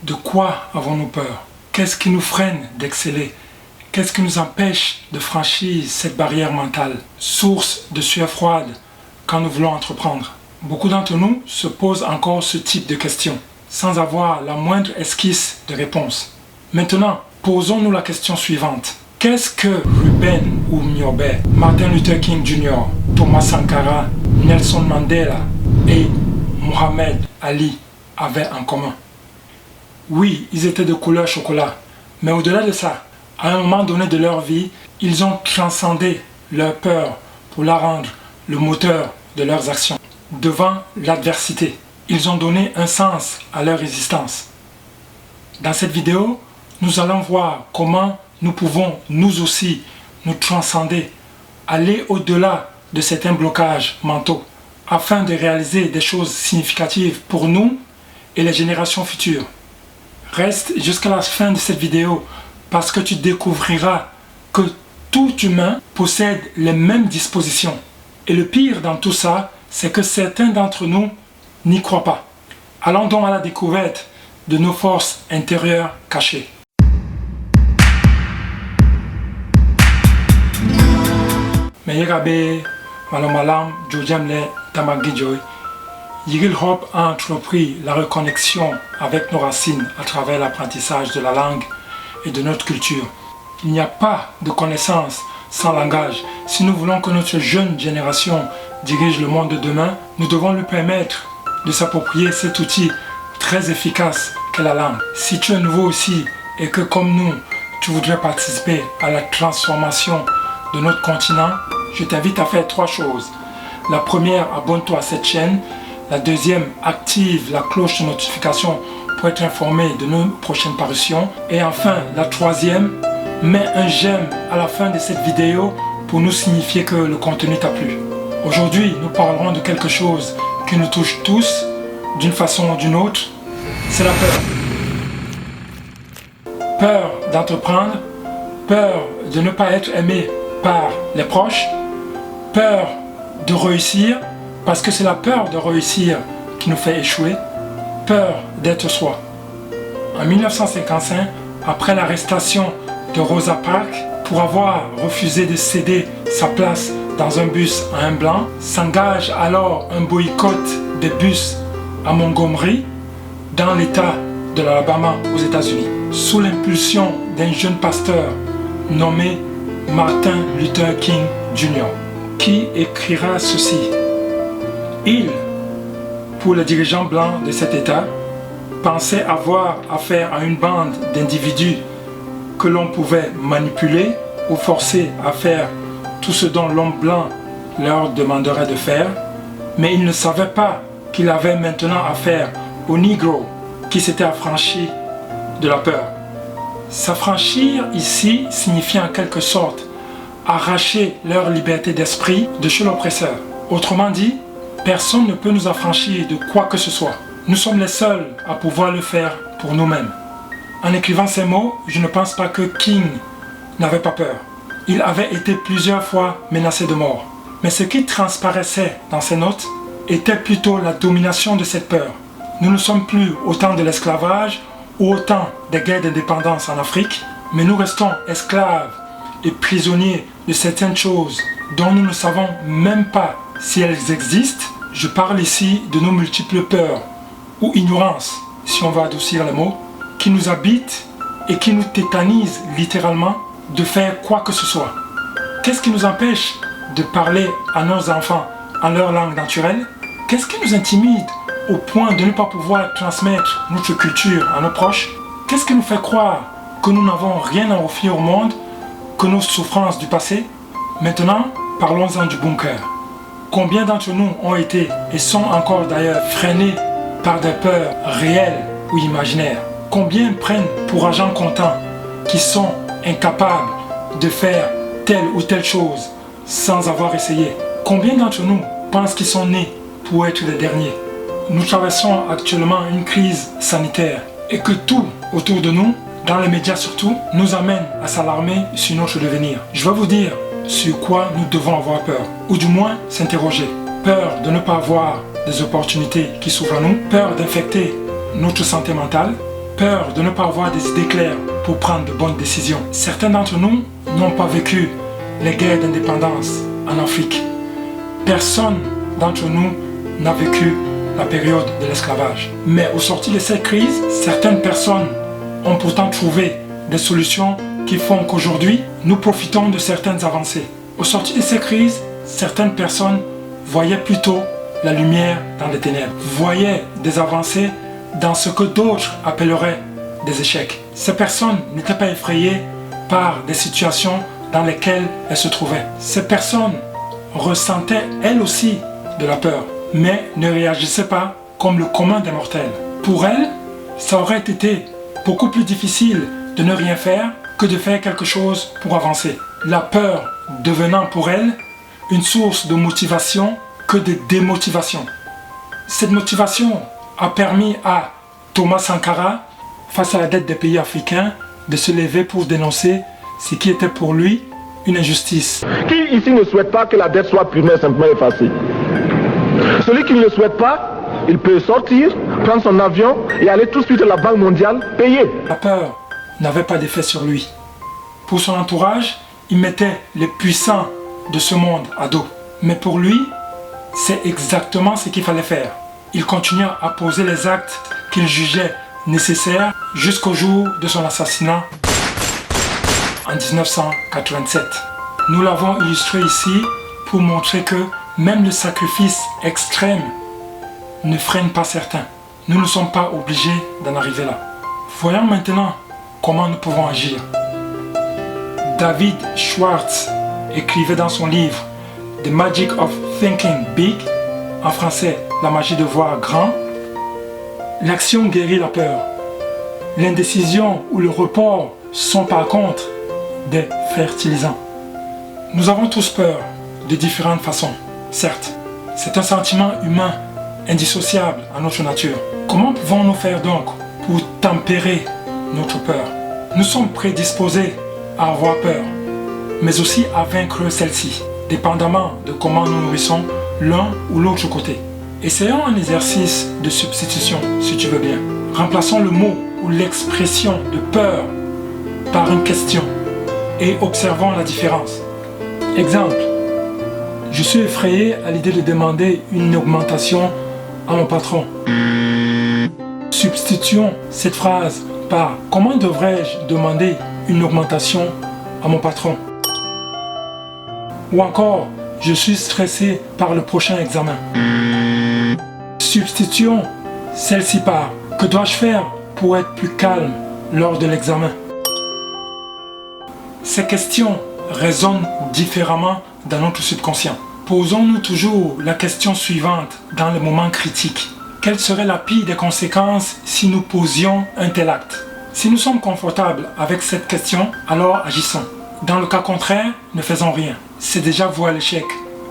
De quoi avons-nous peur? Qu'est-ce qui nous freine d'exceller? Qu'est-ce qui nous empêche de franchir cette barrière mentale, source de sueur froide quand nous voulons entreprendre? Beaucoup d'entre nous se posent encore ce type de questions, sans avoir la moindre esquisse de réponse. Maintenant, posons-nous la question suivante. Qu'est-ce que Ruben Umnyobe, Martin Luther King Jr., Thomas Sankara, Nelson Mandela et Muhammad Ali avaient en commun? Oui, ils étaient de couleur chocolat, mais au-delà de ça, à un moment donné de leur vie, ils ont transcendé leur peur pour la rendre le moteur de leurs actions. Devant l'adversité, ils ont donné un sens à leur existence. Dans cette vidéo, nous allons voir comment nous pouvons nous aussi nous transcender, aller au-delà de certains blocages mentaux, afin de réaliser des choses significatives pour nous et les générations futures. Reste jusqu'à la fin de cette vidéo parce que tu découvriras que tout humain possède les mêmes dispositions. Et le pire dans tout ça, c'est que certains d'entre nous n'y croient pas. Allons donc à la découverte de nos forces intérieures cachées. Meyerabe, Malomalam, Jojamle, Tamagijoy, Yigil Hop a entrepris la reconnexion avec nos racines à travers l'apprentissage de la langue et de notre culture. Il n'y a pas de connaissance sans langage. Si nous voulons que notre jeune génération dirige le monde de demain, nous devons lui permettre de s'approprier cet outil très efficace qu'est la langue. Si tu es nouveau aussi et que comme nous, tu voudrais participer à la transformation de notre continent, je t'invite à faire 3 choses. La première, abonne-toi à cette chaîne. La deuxième, active la cloche de notification pour être informé de nos prochaines parutions. Et enfin, la troisième, mets un j'aime à la fin de cette vidéo pour nous signifier que le contenu t'a plu. Aujourd'hui, nous parlerons de quelque chose qui nous touche tous, d'une façon ou d'une autre, c'est la peur. Peur d'entreprendre, peur de ne pas être aimé par les proches, peur de réussir, parce que c'est la peur de réussir qui nous fait échouer, peur d'être soi. En 1955, après l'arrestation de Rosa Parks pour avoir refusé de céder sa place dans un bus à un blanc, s'engage alors un boycott des bus à Montgomery, dans l'état de l'Alabama aux États-Unis, sous l'impulsion d'un jeune pasteur nommé Martin Luther King Jr., qui écrira ceci. Il, pour les dirigeants blancs de cet État, pensait avoir affaire à une bande d'individus que l'on pouvait manipuler ou forcer à faire tout ce dont l'homme blanc leur demanderait de faire, mais il ne savait pas qu'il avait maintenant affaire aux Négros qui s'étaient affranchis de la peur. S'affranchir ici signifie en quelque sorte arracher leur liberté d'esprit de chez l'oppresseur. Autrement dit, personne ne peut nous affranchir de quoi que ce soit. Nous sommes les seuls à pouvoir le faire pour nous-mêmes. En écrivant ces mots, je ne pense pas que King n'avait pas peur. Il avait été plusieurs fois menacé de mort. Mais ce qui transparaissait dans ces notes était plutôt la domination de cette peur. Nous ne sommes plus au temps de l'esclavage ou au temps des guerres d'indépendance en Afrique, mais nous restons esclaves et prisonniers de certaines choses dont nous ne savons même pas si elles existent. Je parle ici de nos multiples peurs ou ignorances, si on va adoucir les mots, qui nous habitent et qui nous tétanisent littéralement de faire quoi que ce soit. Qu'est-ce qui nous empêche de parler à nos enfants en leur langue naturelle? Qu'est-ce qui nous intimide au point de ne pas pouvoir transmettre notre culture à nos proches? Qu'est-ce qui nous fait croire que nous n'avons rien à offrir au monde que nos souffrances du passé? Maintenant, parlons-en du bunker. Combien d'entre nous ont été et sont encore d'ailleurs freinés par des peurs réelles ou imaginaires? Combien prennent pour argent comptant qui sont incapables de faire telle ou telle chose sans avoir essayé? Combien d'entre nous pensent qu'ils sont nés pour être les derniers? Nous traversons actuellement une crise sanitaire et que tout autour de nous, dans les médias surtout, nous amène à s'alarmer sur notre devenir. Je vais vous dire sur quoi nous devons avoir peur, ou du moins s'interroger. Peur de ne pas avoir des opportunités qui s'ouvrent à nous, peur d'infecter notre santé mentale, peur de ne pas avoir des idées claires pour prendre de bonnes décisions. Certains d'entre nous n'ont pas vécu les guerres d'indépendance en Afrique. Personne d'entre nous n'a vécu la période de l'esclavage. Mais au sortir de cette crise, certaines personnes ont pourtant trouvé des solutions qui font qu'aujourd'hui, nous profitons de certaines avancées. Au sortir de cette crise, certaines personnes voyaient plutôt la lumière dans les ténèbres, voyaient des avancées dans ce que d'autres appelleraient des échecs. Ces personnes n'étaient pas effrayées par des situations dans lesquelles elles se trouvaient. Ces personnes ressentaient elles aussi de la peur, mais ne réagissaient pas comme le commun des mortels. Pour elles, ça aurait été beaucoup plus difficile de ne rien faire que de faire quelque chose pour avancer. La peur devenant pour elles une source de motivation que de démotivation. Cette motivation a permis à Thomas Sankara, face à la dette des pays africains, de se lever pour dénoncer ce qui était pour lui une injustice. Qui ici ne souhaite pas que la dette soit purement et simplement effacée? Celui qui ne le souhaite pas, il peut sortir, prendre son avion et aller tout de suite à la Banque mondiale payer. La peur n'avait pas d'effet sur lui. Pour son entourage, il mettait les puissants de ce monde à dos. Mais pour lui, c'est exactement ce qu'il fallait faire. Il continua à poser les actes qu'il jugeait nécessaires jusqu'au jour de son assassinat en 1987. Nous l'avons illustré ici pour montrer que même le sacrifice extrême ne freine pas certains. Nous ne sommes pas obligés d'en arriver là. Voyons maintenant comment nous pouvons agir. David Schwartz écrivait dans son livre The Magic of Thinking Big, en français, la magie de voir grand. L'action guérit la peur. L'indécision ou le report sont par contre des fertilisants. Nous avons tous peur de différentes façons. Certes, c'est un sentiment humain indissociable à notre nature. Comment pouvons-nous faire donc pour tempérer notre peur? Nous sommes prédisposés à avoir peur, mais aussi à vaincre celle-ci, dépendamment de comment nous nourrissons l'un ou l'autre côté. Essayons un exercice de substitution, si tu veux bien. Remplaçons le mot ou l'expression de peur par une question et observons la différence. Exemple, je suis effrayé à l'idée de demander une augmentation à mon patron. Substituons cette phrase par comment devrais-je demander une augmentation à mon patron? Ou encore, je suis stressé par le prochain examen. Substituons celle-ci par que dois-je faire pour être plus calme lors de l'examen? Ces questions résonnent différemment dans notre subconscient. Posons-nous toujours la question suivante dans les moments critiques. Quelle serait la pire des conséquences si nous posions un tel acte? Si nous sommes confortables avec cette question, alors agissons. Dans le cas contraire, ne faisons rien. C'est déjà voué à l'échec,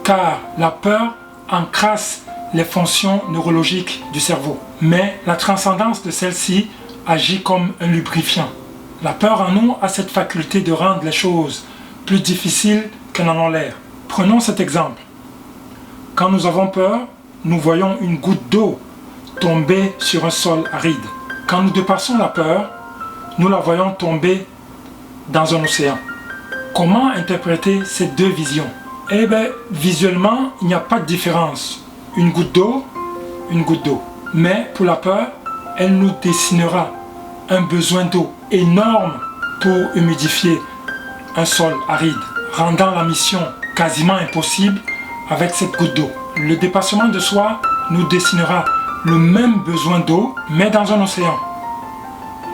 car la peur encrasse les fonctions neurologiques du cerveau. Mais la transcendance de celle-ci agit comme un lubrifiant. La peur en nous a cette faculté de rendre les choses plus difficiles qu'elles n'en ont l'air. Prenons cet exemple. Quand nous avons peur, nous voyons une goutte d'eau tomber sur un sol aride. Quand nous dépassons la peur, nous la voyons tomber dans un océan. Comment interpréter ces deux visions? Eh bien, visuellement, il n'y a pas de différence. Une goutte d'eau, une goutte d'eau. Mais pour la peur, elle nous dessinera un besoin d'eau énorme pour humidifier un sol aride, rendant la mission quasiment impossible avec cette goutte d'eau. Le dépassement de soi nous dessinera le même besoin d'eau, mais dans un océan,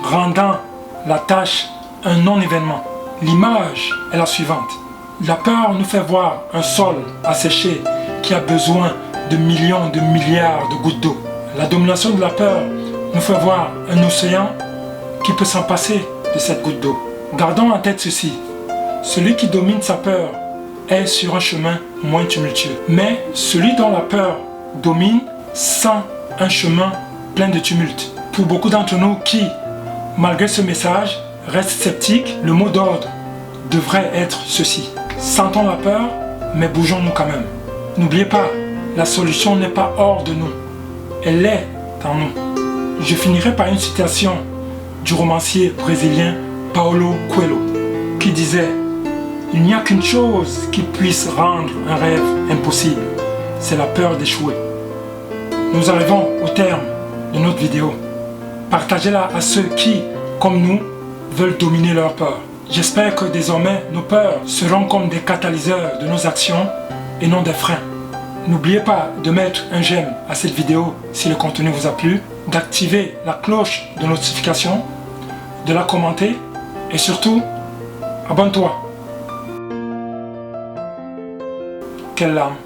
rendant la tâche un non-événement. L'image est la suivante. La peur nous fait voir un sol asséché qui a besoin de millions de milliards de gouttes d'eau. La domination de la peur nous fait voir un océan qui peut s'en passer de cette goutte d'eau. Gardons en tête ceci. Celui qui domine sa peur est sur un chemin moins tumultueux. Mais celui dont la peur domine sent un chemin plein de tumulte. Pour beaucoup d'entre nous qui, malgré ce message, restent sceptiques, le mot d'ordre devrait être ceci. Sentons la peur, mais bougeons-nous quand même. N'oubliez pas, la solution n'est pas hors de nous. Elle est en nous. Je finirai par une citation du romancier brésilien Paulo Coelho, qui disait « Il n'y a qu'une chose qui puisse rendre un rêve impossible, c'est la peur d'échouer. » Nous arrivons au terme de notre vidéo. Partagez-la à ceux qui, comme nous, veulent dominer leur peur. J'espère que désormais nos peurs seront comme des catalyseurs de nos actions et non des freins. N'oubliez pas de mettre un j'aime à cette vidéo si le contenu vous a plu, d'activer la cloche de notification, de la commenter et surtout, abonne-toi. Quelle larme.